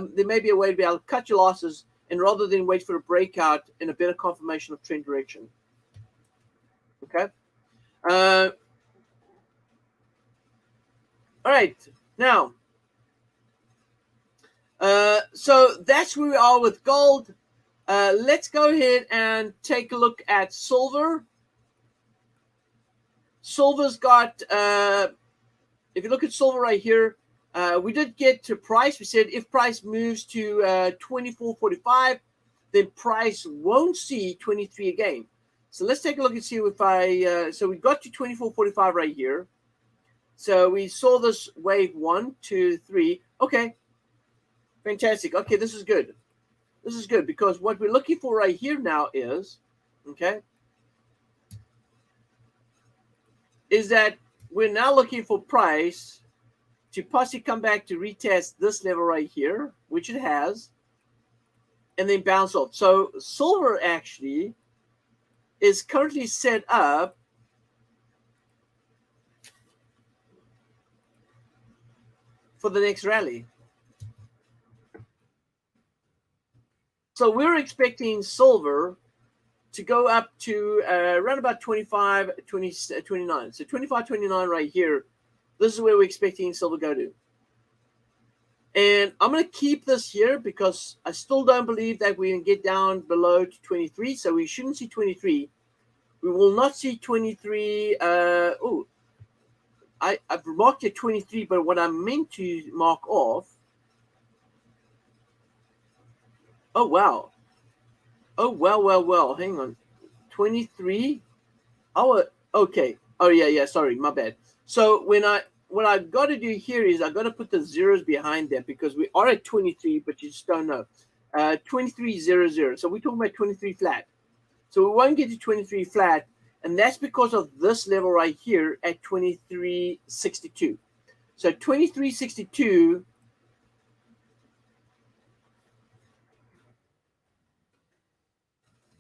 way to be able to cut your losses, and rather than wait for a breakout and a better confirmation of trend direction. Okay. All right. Now. So that's where we are with gold. Let's go ahead and take a look at silver. Silver's got, if you look at silver right here, we did get to price. We said if price moves to 24.45, then price won't see 23 again. So let's take a look and see if so we got to 24.45 right here. So we saw this wave 1, 2, 3. Okay. Fantastic. Okay, this is good. This is good because what we're looking for right here now is, okay, is that we're now looking for price to possibly come back to retest this level right here, which it has, and then bounce off. So silver actually is currently set up for the next rally. So we're expecting silver to go up to around about 29. So 25.29 right here. This is where we're expecting silver to go to. And I'm going to keep this here because I still don't believe that we can get down below to 23. So we shouldn't see 23. We will not see 23. I've marked it 23, but what I meant to mark off. Oh, wow. Oh, well. Hang on. 23. Oh, okay. Oh, yeah. Sorry, my bad. So what I've got to do here is I've got to put the zeros behind that because we are at 23, but you just don't know. 23.00. So we're talking about 23 flat. So we won't get to 23 flat, and that's because of this level right here at 23.62. So 23.62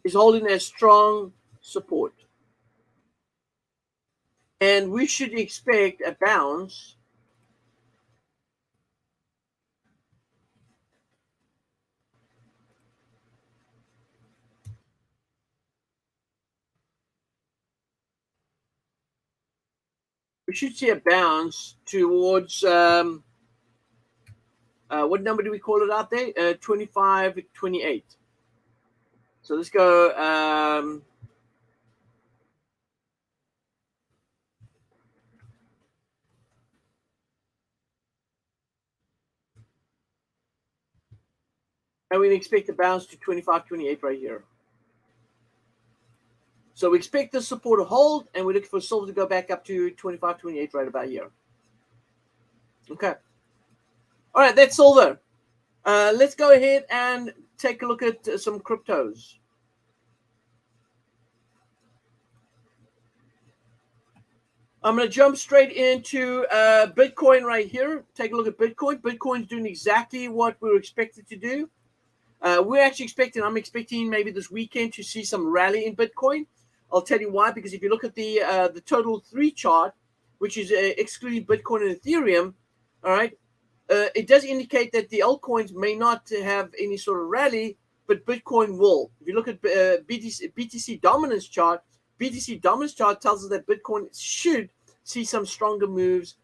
is holding a strong support. And we should expect a bounce towards what number do we call it out there? 25.28. So let's go and we expect a bounce to 25.28 right here. So we expect this support to hold, and we're looking for silver to go back up to 25.28 right about here. Okay. All right, that's silver. Let's go ahead and take a look at some cryptos. I'm going to jump straight into Bitcoin right here. Take a look at Bitcoin. Bitcoin's doing exactly what we were expected to do. I'm expecting maybe this weekend to see some rally in Bitcoin. I'll tell you why, because if you look at the total 3 chart, which is excluding Bitcoin and Ethereum, all right, it does indicate that the altcoins may not have any sort of rally, but Bitcoin will. If you look at Btc Dominance Chart, Btc Dominance Chart tells us that Bitcoin should see some stronger moves,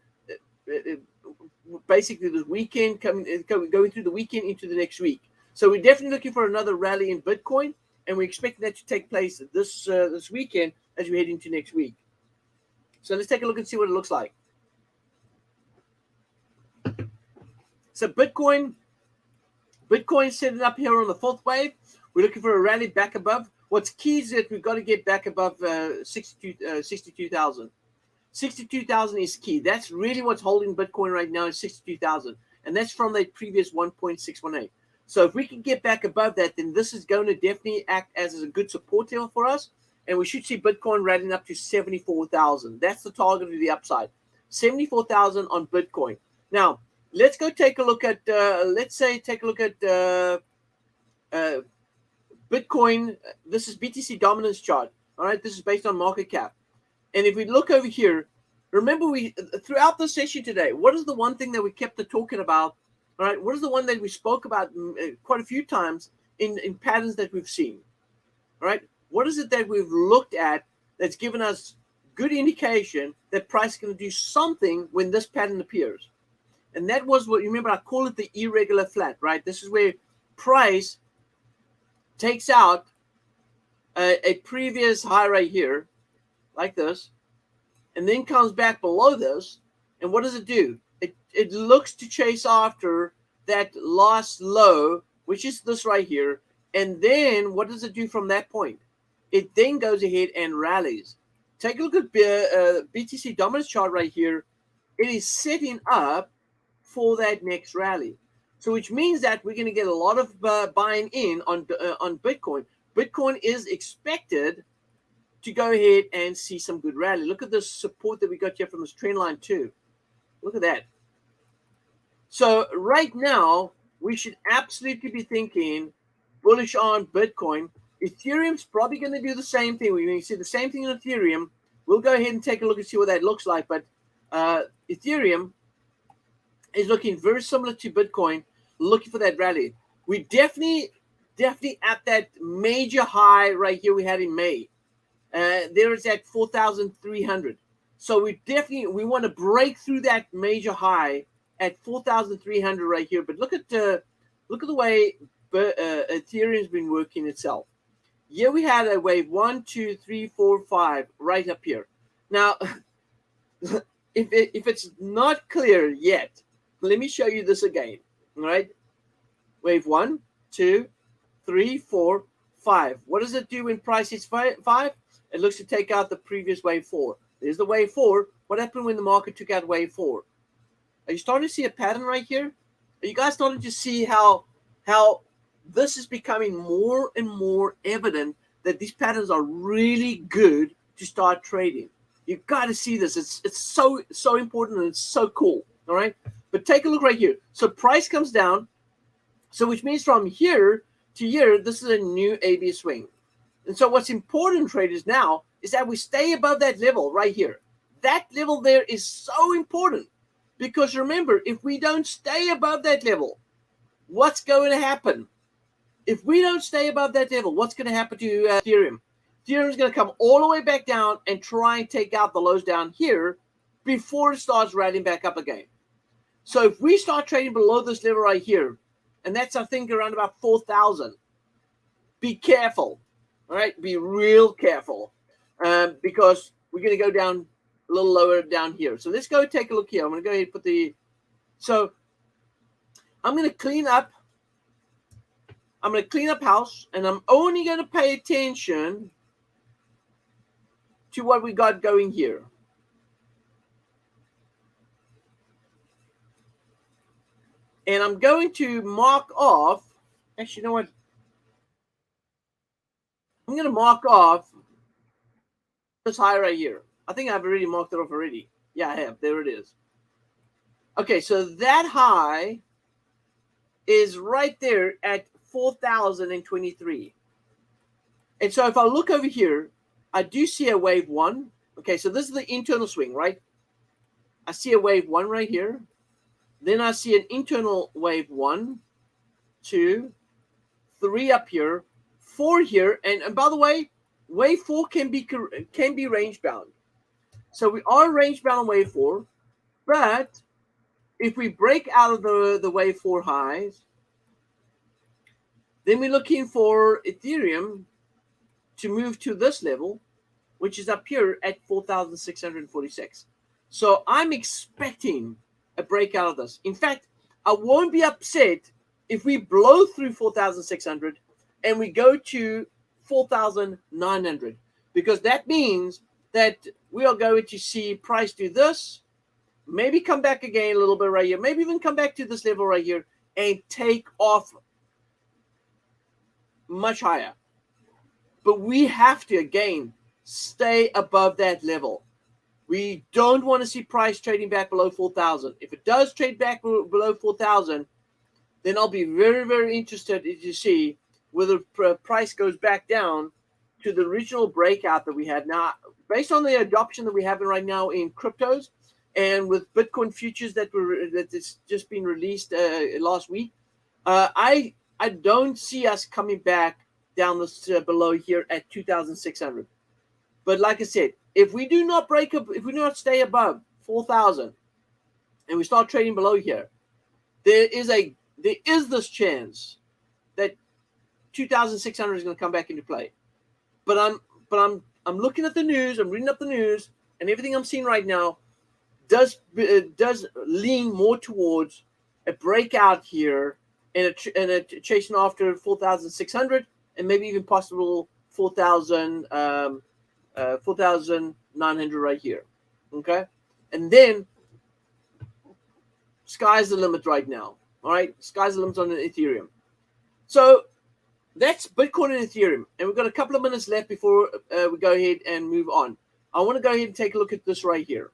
basically this weekend, going through the weekend into the next week. So we're definitely looking for another rally in Bitcoin, and we're expecting that to take place this weekend as we head into next week. So let's take a look and see what it looks like. So Bitcoin setting up here on the fourth wave. We're looking for a rally back above. What's key is that we've got to get back above 62,000. 62,000 is key. That's really what's holding Bitcoin right now is 62,000. And that's from that previous 1.618. So if we can get back above that, then this is going to definitely act as a good support level for us. And we should see Bitcoin rallying up to 74,000. That's the target of the upside. 74,000 on Bitcoin. Now, let's go take a look at, Bitcoin. This is Btc Dominance Chart. All right, this is based on market cap. And if we look over here, remember throughout the session today, what is the one thing that we kept talking about? All right, what is the one that we spoke about quite a few times in patterns that we've seen? All right, what is it that we've looked at that's given us good indication that price is going to do something when this pattern appears? And that was what, you remember, I call it the irregular flat, right? This is where price takes out a previous high right here, like this, and then comes back below this. And what does it do? It looks to chase after that last low, which is this right here. And then what does it do from that point? It then goes ahead and rallies. Take a look at BTC Dominance Chart right here. It is setting up for that next rally. So which means that we're going to get a lot of buying in on Bitcoin. Bitcoin is expected to go ahead and see some good rally. Look at the support that we got here from this trend line too. Look at that. So right now, we should absolutely be thinking bullish on Bitcoin. Ethereum's probably going to do the same thing. We're going to see the same thing in Ethereum. We'll go ahead and take a look and see what that looks like. But Ethereum is looking very similar to Bitcoin, looking for that rally. We definitely at that major high right here we had in May. There is at 4,300. So we want to break through that major high at 4,300 right here. But look at the way Ethereum's been working itself. Here we had a wave 1, 2, 3, 4, 5 right up here. Now, if it's not clear yet, let me show you this again. All right, wave 1, 2, 3, 4, 5. What does it do when price hits 5? It looks to take out the previous wave 4. There's the wave 4. What happened when the market took out wave 4? Are you starting to see a pattern right here? Are you guys starting to see how this is becoming more and more evident that these patterns are really good to start trading? You've got to see this. It's so important and it's so cool. All right. But take a look right here. So price comes down. So which means from here to here, this is a new AB swing. And so what's important, traders, now is that we stay above that level right here. That level there is so important because remember, if we don't stay above that level, what's going to happen? If we don't stay above that level, what's going to happen to Ethereum? Ethereum is going to come all the way back down and try and take out the lows down here before it starts rallying back up again. So if we start trading below this level right here, and that's, I think, around about 4,000, be careful. All right, be real careful because we're going to go down a little lower down here. So let's go take a look here. I'm going to go ahead and put so I'm going to clean up. I'm going to clean up house, and I'm only going to pay attention to what we got going here. And I'm going to mark off. Actually, you know what? I'm going to mark off this high right here. I think I've already marked it off already. Yeah, I have. There it is. Okay, so that high is right there at 4,023. And so if I look over here, I do see a wave 1. Okay, so this is the internal swing, right? I see a wave 1 right here. Then I see an internal wave 1, 2, 3 up here, 4 here, and by the way, wave 4 can be range bound. So we are range bound on wave 4, but if we break out of the wave 4 highs, then we're looking for Ethereum to move to this level, which is up here at 4,646. So I'm expecting a breakout of this. In fact, I won't be upset if we blow through 4,600 and we go to 4,900, because that means that we are going to see price do this, maybe come back again a little bit right here, maybe even come back to this level right here and take off much higher. But we have to, again, stay above that level. We don't want to see price trading back below 4,000. If it does trade back below 4,000, then I'll be very, very interested to see whether price goes back down to the original breakout that we had. Now, based on the adoption that we have right now in cryptos and with Bitcoin futures that's just been released last week, I don't see us coming back down this below here at 2,600. But like I said, if we do not break up, if we do not stay above 4,000 and we start trading below here, there is this chance that 2,600 is going to come back into play. But I'm looking at the news, I'm reading up the news, and everything I'm seeing right now does lean more towards a breakout here and a chasing after 4,600 and maybe even possible 4,900 right here. Okay, and then sky's the limit right now. All right, sky's the limit on the Ethereum. So that's Bitcoin and Ethereum, and we've got a couple of minutes left before we go ahead and move on. I want to go ahead and take a look at this right here.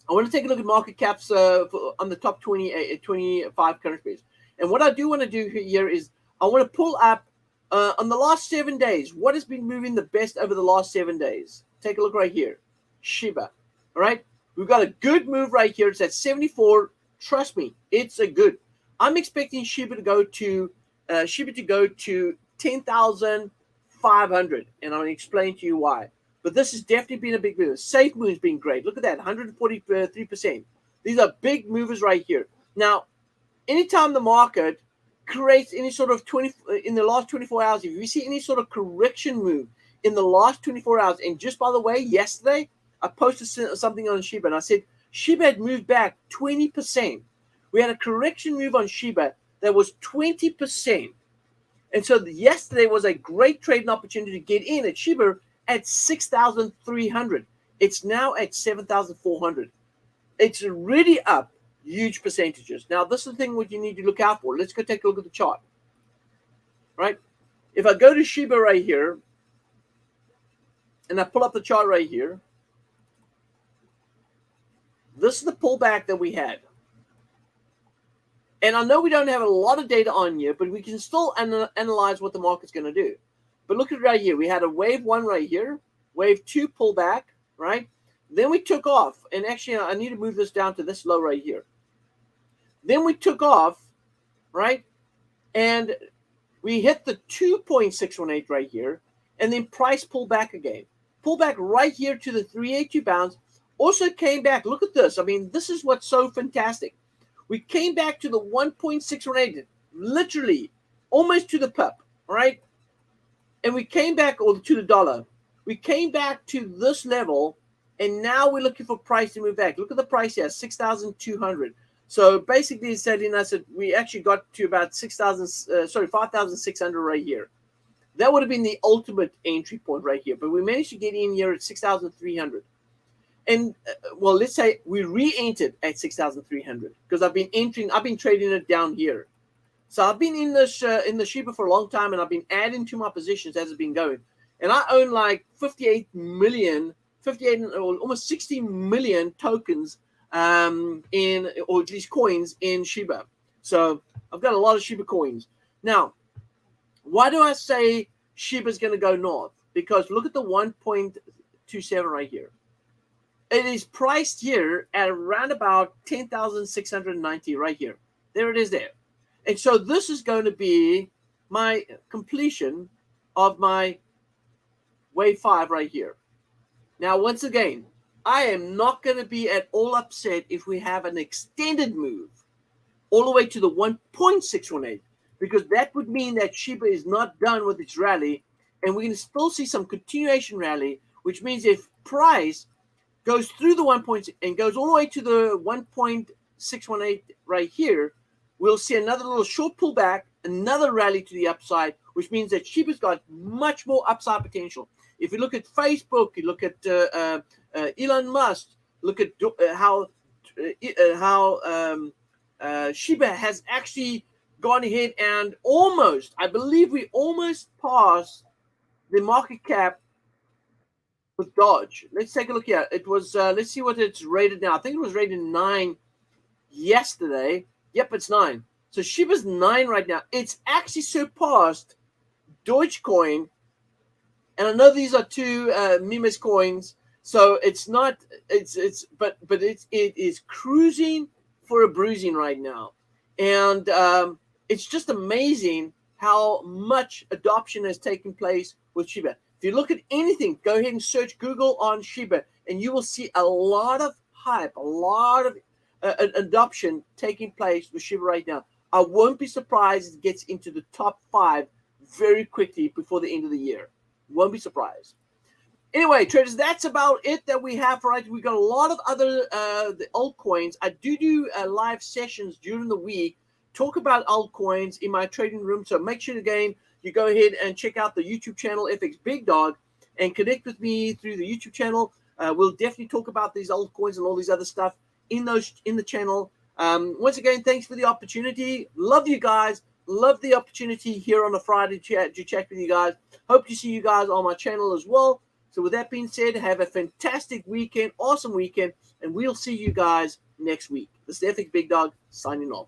I want to take a look at market caps on the top 25 current pairs. And what I do want to do here is I want to pull up on the last 7 days, what has been moving the best over the last 7 days. Take a look right here. Shiba. All right. We've got a good move right here. It's at 74. Trust me, it's a good. I'm expecting Shiba to go to 10,500, and I'm going to explain to you why. But this has definitely been a big move. Safe Moon's been great. Look at that, 143%. These are big movers right here. Now, anytime the market creates any sort of in the last 24 hours, if you see any sort of correction move in the last 24 hours, and just by the way, yesterday I posted something on Shiba, and I said Shiba had moved back 20%. We had a correction move on Shiba that was 20%. And so yesterday was a great trading opportunity to get in at Shiba at 6,300. It's now at 7,400. It's really up huge percentages. Now, this is the thing what you need to look out for. Let's go take a look at the chart. Right? If I go to Shiba right here, and I pull up the chart right here, this is the pullback that we had. And I know we don't have a lot of data on here, but we can still analyze what the market's going to do. But look at it right here. We had a wave 1 right here, wave 2 pullback, right? Then we took off. And actually, I need to move this down to this low right here. Then we took off, right? And we hit the 2.618 right here. And then price pulled back again. Pulled back right here to the 382 bounce. Also came back. Look at this. I mean, this is what's so fantastic. We came back to the 1.618, literally almost to the pip, all right? And we came back, or to the dollar. We came back to this level, and now we're looking for price to move back. Look at the price here, 6,200. So basically it's telling us that we actually got to about 5,600 right here. That would have been the ultimate entry point right here. But we managed to get in here at 6,300. And well, let's say we re-entered at 6,300 because I've been trading it down here. So I've been in the Shiba for a long time, and I've been adding to my positions as it's been going. And I own like 58 or almost 60 million tokens or at least coins in Shiba. So I've got a lot of Shiba coins. Now, why do I say Shiba is going to go north? Because look at the 1.27 right here. It is priced here at around about 10,690 right here. There it is there. And so this is going to be my completion of my wave 5 right here. Now, once again, I am not going to be at all upset if we have an extended move all the way to the 1.618, because that would mean that Shiba is not done with its rally and we're going to still see some continuation rally, which means if price goes through the 1 point and goes all the way to the 1.618 right here, we'll see another little short pullback, another rally to the upside, which means that Shiba's got much more upside potential. If you look at Facebook, you look at Elon Musk, look at how Shiba has actually gone ahead and I believe we almost passed the market cap with Dodge. Let's take a look here. It was, let's see what it's rated now. I think it was rated 9 yesterday. Yep, it's 9. So Shiba's 9 right now. It's actually surpassed Dogecoin. And I know these are two memes coins. So it's not, but it is cruising for a bruising right now. And it's just amazing how much adoption has taken place with Shiba. If you look at anything, go ahead and search Google on Shiba, and you will see a lot of hype, a lot of adoption taking place with Shiba right now. I won't be surprised if it gets into the top 5 very quickly before the end of the year. Won't be surprised. Anyway, traders, that's about it that we have for right. We've got a lot of other the altcoins. I do live sessions during the week, talk about altcoins in my trading room. So make sure, again, you go ahead and check out the YouTube channel, FX Big Dog, and connect with me through the YouTube channel. We'll definitely talk about these altcoins and all these other stuff in the channel. Once again, thanks for the opportunity. Love you guys. Love the opportunity here on a Friday to chat with you guys. Hope to see you guys on my channel as well. So with that being said, have a fantastic weekend, awesome weekend, and we'll see you guys next week. This is FX Big Dog signing off.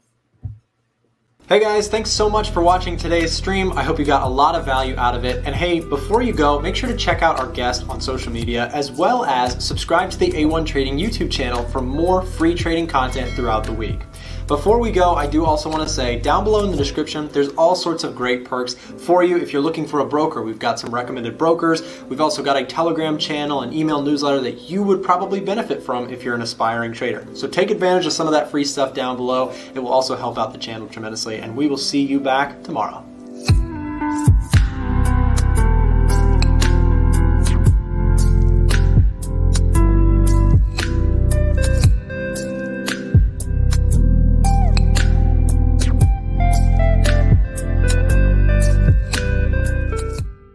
Hey guys, thanks so much for watching today's stream. I hope you got a lot of value out of it. And hey, before you go, make sure to check out our guest on social media, as well as subscribe to the A1 Trading YouTube channel for more free trading content throughout the week. Before we go, I do also want to say down below in the description, there's all sorts of great perks for you if you're looking for a broker. We've got some recommended brokers. We've also got a Telegram channel and email newsletter that you would probably benefit from if you're an aspiring trader. So take advantage of some of that free stuff down below. It will also help out the channel tremendously, and we will see you back tomorrow.